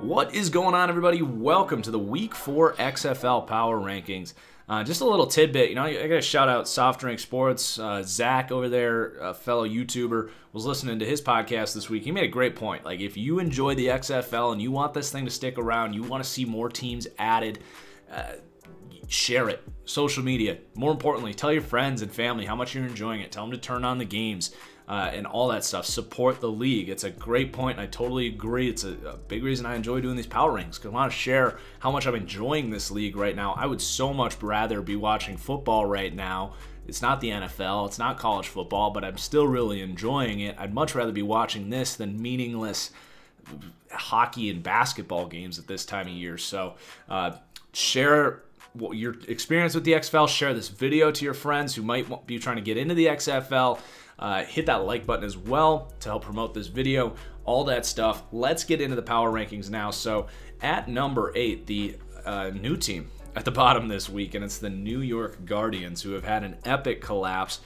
What is going on, everybody? Welcome to the Week 4 XFL Power Rankings. Just a little tidbit, I got to shout out Soft Drink Sports. Zach over there, a fellow YouTuber, was listening to his podcast this week. He made a great point. Like, if you enjoy the XFL and you want this thing to stick around, you want to see more teams added, share it. Social media. More importantly, tell your friends and family how much you're enjoying it. Tell them to turn on the games and all that stuff. Support the league. It's a great point, and I totally agree. It's a big reason I enjoy doing these power rankings, because I want to share how much I'm enjoying this league right now. I would so much rather be watching football right now. It's not the NFL. It's not college football, but I'm still really enjoying it. I'd much rather be watching this than meaningless hockey and basketball games at this time of year. So share your experience with the XFL. Share this video to your friends who might be trying to get into the XFL. Hit that like button as well to help promote this video, all that stuff. Let's get into the power rankings now. So at number 8, the new team at the bottom this week, and it's the New York Guardians, who have had an epic collapse.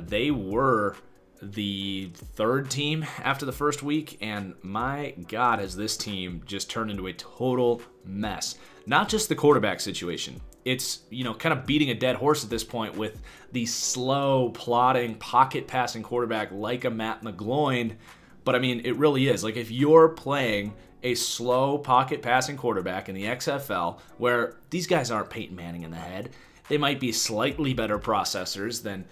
They were the 3rd team after the first week, and my God, has this team just turned into a total mess. Not just the quarterback situation. It's, kind of beating a dead horse at this point with the slow, plodding, pocket-passing quarterback like a Matt McGloin. But, I mean, it really is. Like, if you're playing a slow, pocket-passing quarterback in the XFL, where these guys aren't Peyton Manning in the head, they might be slightly better processors than,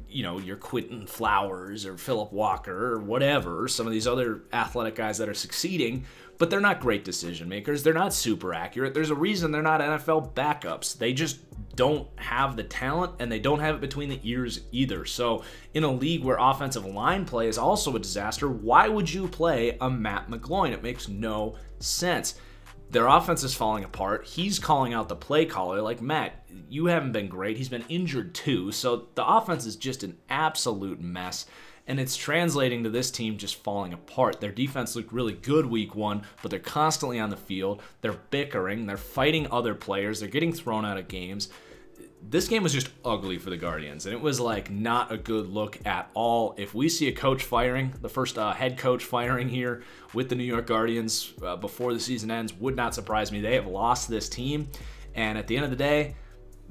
your Quentin Flowers or Phillip Walker or whatever, some of these other athletic guys that are succeeding, but they're not great decision makers. They're not super accurate. There's a reason they're not NFL backups. They just don't have the talent, and they don't have it between the ears either. So in a league where offensive line play is also a disaster, why would you play a Matt McGloin? It makes no sense. Their offense is falling apart. He's calling out the play caller. Like, Matt, you haven't been great. He's been injured too. So the offense is just an absolute mess. And it's translating to this team just falling apart. Their defense looked really good week 1, but they're constantly on the field. They're bickering. They're fighting other players. They're getting thrown out of games. This game was just ugly for the Guardians, and it was like not a good look at all. If we see a coach firing, the first head coach firing here with the New York Guardians before the season ends, would not surprise me. They have lost this team, and at the end of the day,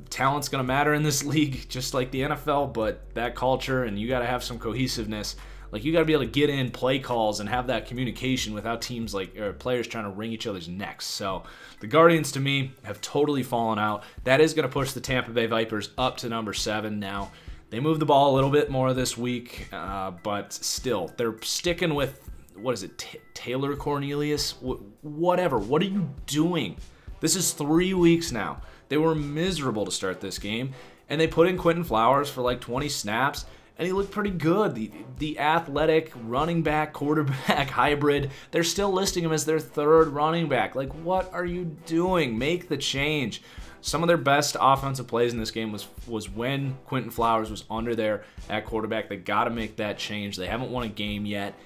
talent's going to matter in this league, just like the NFL, but that culture, and you got to have some cohesiveness. Like, you got to be able to get in play calls and have that communication without teams or players trying to wring each other's necks. So the Guardians, to me, have totally fallen out. That is going to push the Tampa Bay Vipers up to number 7 now. They moved the ball a little bit more this week, but still, they're sticking with, what is it, Taylor Cornelius? Whatever. What are you doing? This is 3 weeks now. They were miserable to start this game, and they put in Quentin Flowers for like 20 snaps, and he looked pretty good. The athletic running back, quarterback hybrid, they're still listing him as their 3rd running back. Like, what are you doing? Make the change. Some of their best offensive plays in this game was when Quentin Flowers was under there at quarterback. They got to make that change. They haven't won a game yet.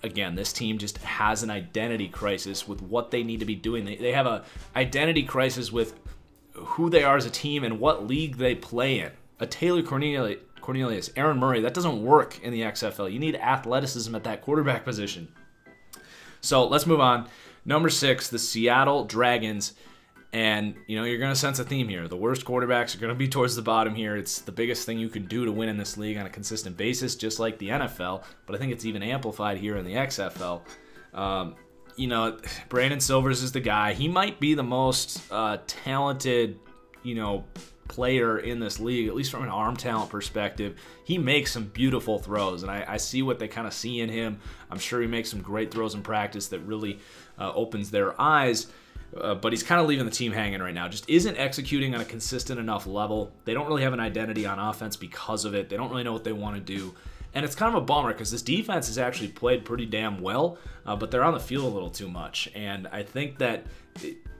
Again, this team just has an identity crisis with what they need to be doing. They have an identity crisis with who they are as a team and what league they play in. A Taylor Cornelius, Aaron Murray, that doesn't work in the XFL. You need athleticism at that quarterback position. So let's move on. Number 6, the Seattle Dragons. And, you're going to sense a theme here. The worst quarterbacks are going to be towards the bottom here. It's the biggest thing you can do to win in this league on a consistent basis, just like the NFL. But I think it's even amplified here in the XFL. Brandon Silvers is the guy. He might be the most talented, player in this league, at least from an arm talent perspective. He makes some beautiful throws, and I see what they kind of see in him. I'm sure he makes some great throws in practice that really opens their eyes. But he's kind of leaving the team hanging right now. Just isn't executing on a consistent enough level. They don't really have an identity on offense because of it. They don't really know what they want to do. And it's kind of a bummer because this defense has actually played pretty damn well, but they're on the field a little too much. And I think that,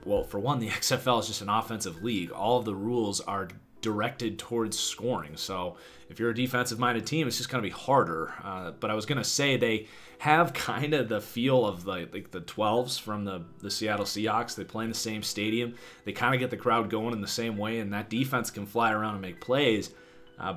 for one, the XFL is just an offensive league. All of the rules are directed towards scoring. So if you're a defensive-minded team, it's just going to be harder. But I was going to say they have kind of the feel of like the 12s from the Seattle Seahawks. They play in the same stadium. They kind of get the crowd going in the same way, and that defense can fly around and make plays.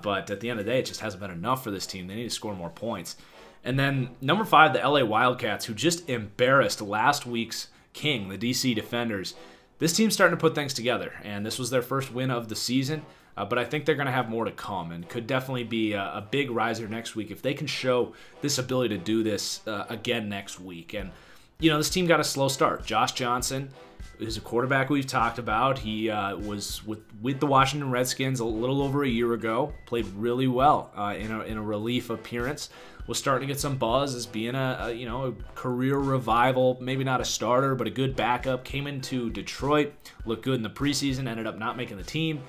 But at the end of the day, it just hasn't been enough for this team. They need to score more points. And then number 5, the LA Wildcats, who just embarrassed last week's King, the DC Defenders. This team's starting to put things together, and this was their first win of the season. But I think they're going to have more to come and could definitely be a big riser next week if they can show this ability to do this again next week. And, this team got a slow start. Josh Johnson is a quarterback we've talked about. He was with the Washington Redskins a little over a year ago, played really well in a relief appearance, was starting to get some buzz as being a career revival, maybe not a starter, but a good backup. Came into Detroit, looked good in the preseason, ended up not making the team.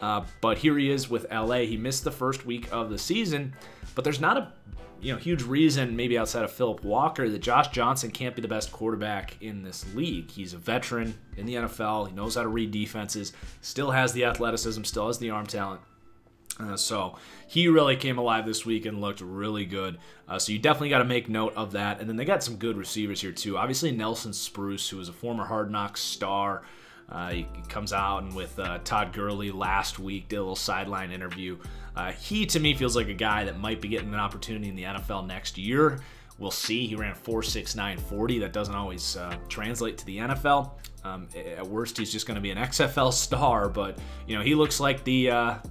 But here he is with LA. He missed the first week of the season, but there's not a huge reason, maybe outside of Phillip Walker, that Josh Johnson can't be the best quarterback in this league. He's a veteran in the NFL. He knows how to read defenses, still has the athleticism, still has the arm talent. So he really came alive this week and looked really good. So you definitely got to make note of that. And then they got some good receivers here too. Obviously Nelson Spruce, who was a former Hard Knocks star. He comes out and with Todd Gurley last week, did a little sideline interview. He, to me, feels like a guy that might be getting an opportunity in the NFL next year. We'll see. He ran 4.69 40. That doesn't always translate to the NFL. At worst, he's just going to be an XFL star. But he looks like the LA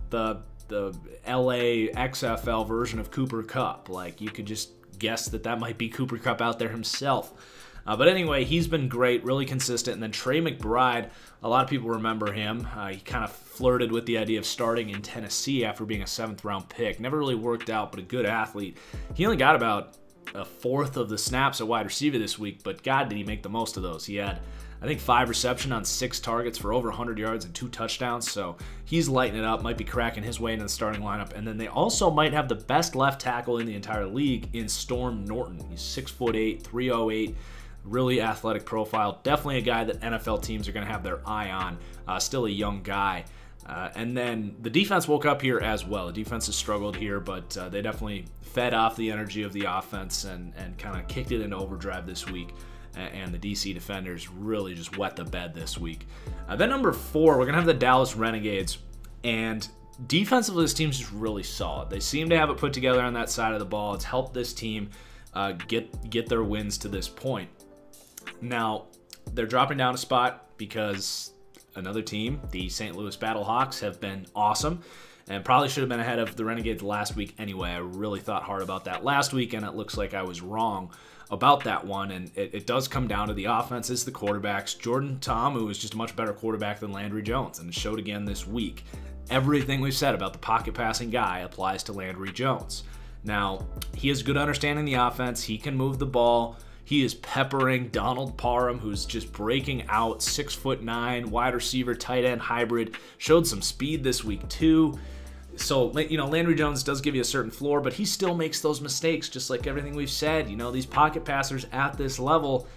XFL version of Cooper Kupp. Like, you could just guess that might be Cooper Kupp out there himself. But anyway, he's been great, really consistent. And then Trey McBride, a lot of people remember him. He kind of flirted with the idea of starting in Tennessee after being a 7th-round pick. Never really worked out, but a good athlete. He only got about a fourth of the snaps at wide receiver this week, but God, did he make the most of those. He had, I think, 5 receptions on 6 targets for over 100 yards and 2 touchdowns. So he's lighting it up, might be cracking his way into the starting lineup. And then they also might have the best left tackle in the entire league in Storm Norton. He's 6'8", 308. Really athletic profile. Definitely a guy that NFL teams are going to have their eye on. Still a young guy. And then the defense woke up here as well. The defense has struggled here, but they definitely fed off the energy of the offense and kind of kicked it into overdrive this week. And the DC Defenders really just wet the bed this week. Then number 4, we're going to have the Dallas Renegades. And defensively, this team's just really solid. They seem to have it put together on that side of the ball. It's helped this team get their wins to this point. Now, they're dropping down a spot because another team, the St. Louis Battlehawks, have been awesome and probably should have been ahead of the Renegades last week anyway. I really thought hard about that last week, and it looks like I was wrong about that one. And it does come down to the offenses, the quarterbacks. Jordan Ta'amu is just a much better quarterback than Landry Jones, and it showed again this week. Everything we've said about the pocket passing guy applies to Landry Jones. Now, he has good understanding of the offense. He can move the ball. He is peppering Donald Parham, who's just breaking out, 6'9", wide receiver, tight end hybrid. Showed some speed this week too. So, Landry Jones does give you a certain floor, but he still makes those mistakes, just like everything we've said. These pocket passers at this level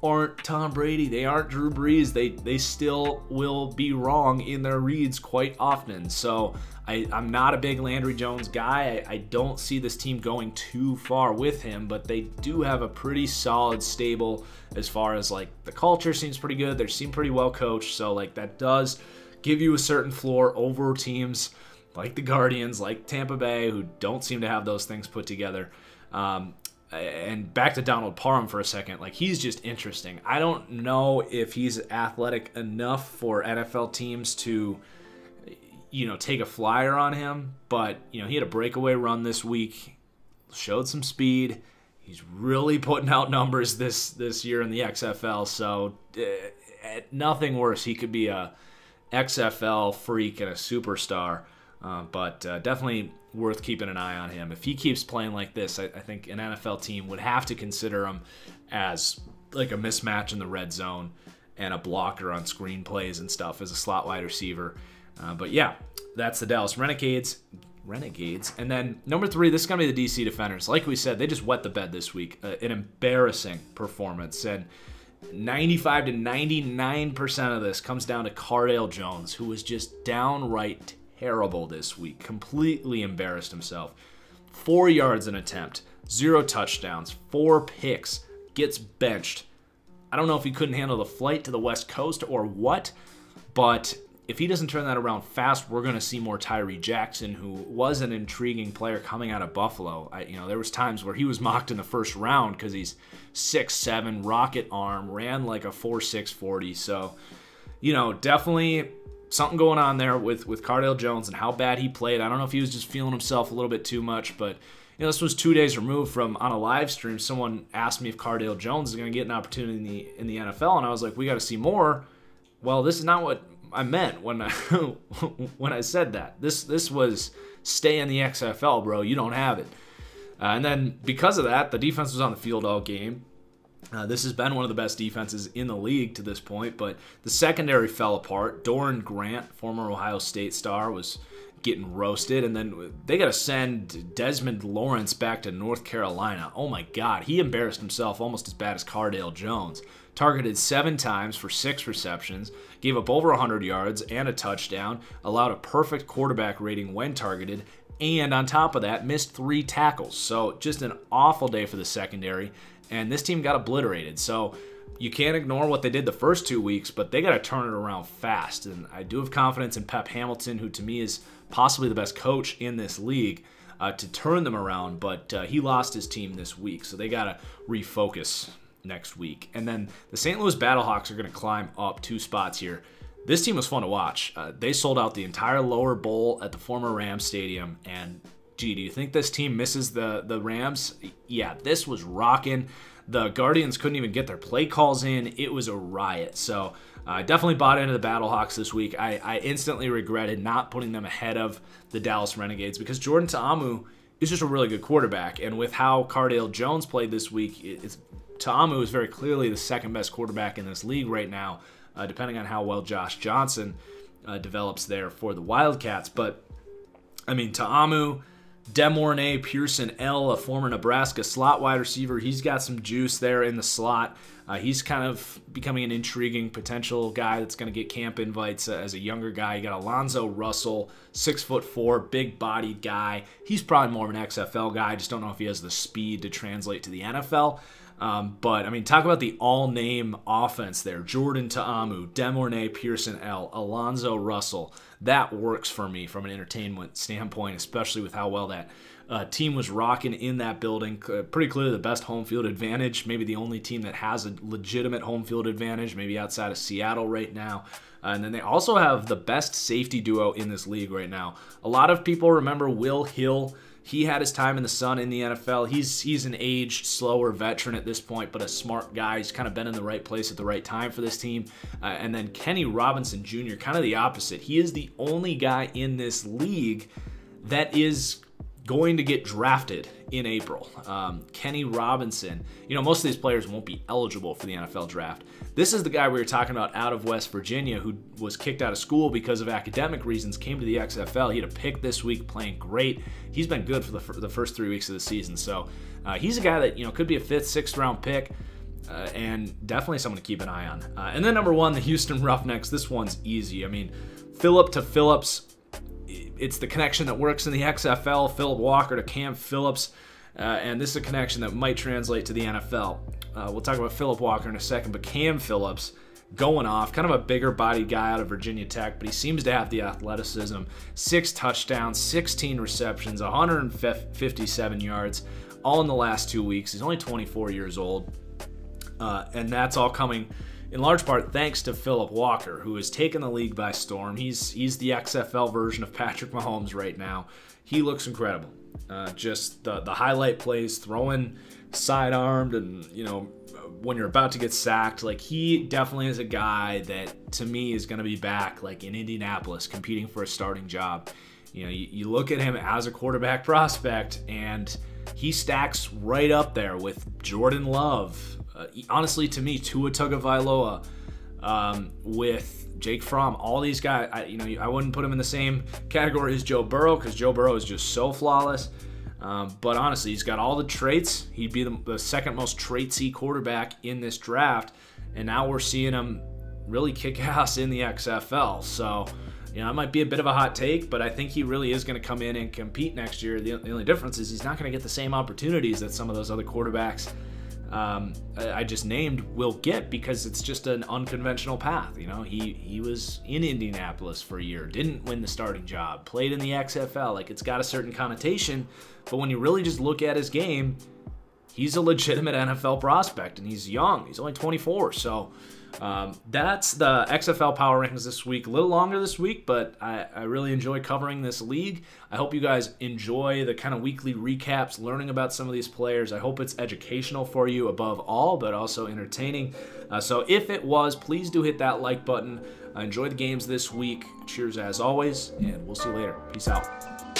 aren't Tom Brady. They aren't Drew Brees. They still will be wrong in their reads quite often. So I'm not a big Landry Jones guy. I don't see this team going too far with him, but they do have a pretty solid stable as far as the culture seems pretty good. They seem pretty well coached. So that does give you a certain floor over teams like the Guardians, like Tampa Bay, who don't seem to have those things put together. And back to Donald Parham for a second. He's just interesting. I don't know if he's athletic enough for NFL teams to, take a flyer on him. But, he had a breakaway run this week, showed some speed. He's really putting out numbers this year in the XFL. So, nothing worse. He could be a XFL freak and a superstar. But definitely worth keeping an eye on him. If he keeps playing like this, I think an NFL team would have to consider him as a mismatch in the red zone and a blocker on screen plays and stuff as a slot wide receiver. But yeah, that's the Dallas Renegades. And then number 3, this is going to be the DC Defenders. Like we said, they just wet the bed this week. An embarrassing performance. And 95 to 99% of this comes down to Cardale Jones, who was just downright terrible this week. Completely embarrassed himself. 4 yards an attempt, 0 touchdowns, 4 picks, gets benched. I don't know if he couldn't handle the flight to the West Coast or what, but if he doesn't turn that around fast, we're going to see more Tyree Jackson, who was an intriguing player coming out of Buffalo. There was times where he was mocked in the first round because he's 6'7", rocket arm, ran like a 4.6 40. So, definitely something going on there with Cardale Jones and how bad he played. I don't know if he was just feeling himself a little bit too much, but this was 2 days removed from, on a live stream, someone asked me if Cardale Jones is going to get an opportunity in the NFL, and I was like, we got to see more. Well, this is not what I meant when I said that. This was stay in the XFL, bro. You don't have it. And then because of that, the defense was on the field all game. This has been one of the best defenses in the league to this point, but the secondary fell apart. Doran Grant, former Ohio State star, was getting roasted, and then they got to send Desmond Lawrence back to North Carolina. Oh my God, he embarrassed himself almost as bad as Cardale Jones. Targeted 7 times for 6 receptions, gave up over 100 yards and a touchdown, allowed a perfect quarterback rating when targeted, and on top of that, missed 3 tackles. So just an awful day for the secondary, and this team got obliterated. So you can't ignore what they did the first 2 weeks, but they got to turn it around fast. And I do have confidence in Pep Hamilton, who to me is possibly the best coach in this league, to turn them around, but he lost his team this week, so they got to refocus next week. And then the St. Louis Battlehawks are going to climb up 2 spots here. This team was fun to watch. They sold out the entire lower bowl at the former Rams Stadium, and gee, do you think this team misses the Rams? Yeah, this was rocking. The Guardians couldn't even get their play calls in. It was a riot. So I definitely bought into the Battlehawks this week. I instantly regretted not putting them ahead of the Dallas Renegades because Jordan Ta'amu is just a really good quarterback. And with how Cardale Jones played this week, Ta'amu is very clearly the second best quarterback in this league right now, depending on how well Josh Johnson develops there for the Wildcats. But, I mean, Ta'amu, Demornay Pearson L, a former Nebraska slot wide receiver, he's got some juice there in the slot. He's kind of becoming an intriguing potential guy that's going to get camp invites as a younger guy. You got Alonzo Russell, 6'4", big-bodied guy. He's probably more of an XFL guy. I just don't know if he has the speed to translate to the NFL. But, I mean, talk about the all-name offense there. Jordan Ta'amu, Demornay Pearson L, Alonzo Russell. That works for me from an entertainment standpoint, especially with how well that team was rocking in that building. Pretty clearly the best home field advantage, maybe the only team that has a legitimate home field advantage, maybe outside of Seattle right now. And then they also have the best safety duo in this league right now. A lot of people remember Will Hill. He had his time in the sun in the NFL. He's an aged, slower veteran at this point, but a smart guy. He's kind of been in the right place at the right time for this team. And then Kenny Robinson Jr., kind of the opposite. He is the only guy in this league that is going to get drafted in April. Kenny Robinson, most of these players won't be eligible for the NFL draft. This is the guy we were talking about out of West Virginia who was kicked out of school because of academic reasons, came to the XFL. He had a pick this week, playing great. He's been good for the first 3 weeks of the season. So he's a guy that could be a 5th, 6th round pick. And definitely someone to keep an eye on. And then number 1, the Houston Roughnecks. This one's easy. I mean, Phillip to Phillips. It's the connection that works in the XFL, Phillip Walker to Cam Phillips, and this is a connection that might translate to the NFL. We'll talk about Phillip Walker in a second, but Cam Phillips going off, kind of a bigger body guy out of Virginia Tech, but he seems to have the athleticism. 6 touchdowns, 16 receptions, 157 yards, all in the last 2 weeks. He's only 24 years old, and that's all coming in large part thanks to Phillip Walker, who has taken the league by storm. He's the XFL version of Patrick Mahomes right now. He looks incredible. Just the highlight plays, throwing side-armed, and when you're about to get sacked, like, he definitely is a guy that to me is going to be back like in Indianapolis competing for a starting job. You look at him as a quarterback prospect, and he stacks right up there with Jordan Love. Honestly, to me, Tua Tagovailoa, with Jake Fromm, all these guys, I wouldn't put him in the same category as Joe Burrow because Joe Burrow is just so flawless. But honestly, he's got all the traits. He'd be the second most traitsy quarterback in this draft, and now we're seeing him really kick ass in the XFL. So, it might be a bit of a hot take, but I think he really is going to come in and compete next year. The only difference is he's not going to get the same opportunities that some of those other quarterbacks I just named will get, because it's just an unconventional path. You know, he was in Indianapolis for a year, didn't win the starting job, played in the XFL. Like, it's got a certain connotation, but when you really just look at his game, he's a legitimate NFL prospect, and he's young. He's only 24, so that's the XFL Power Rankings this week. A little longer this week, but I really enjoy covering this league. I hope you guys enjoy the kind of weekly recaps, learning about some of these players. I hope it's educational for you above all, but also entertaining. So if it was, please do hit that like button. Enjoy the games this week. Cheers as always, and we'll see you later. Peace out.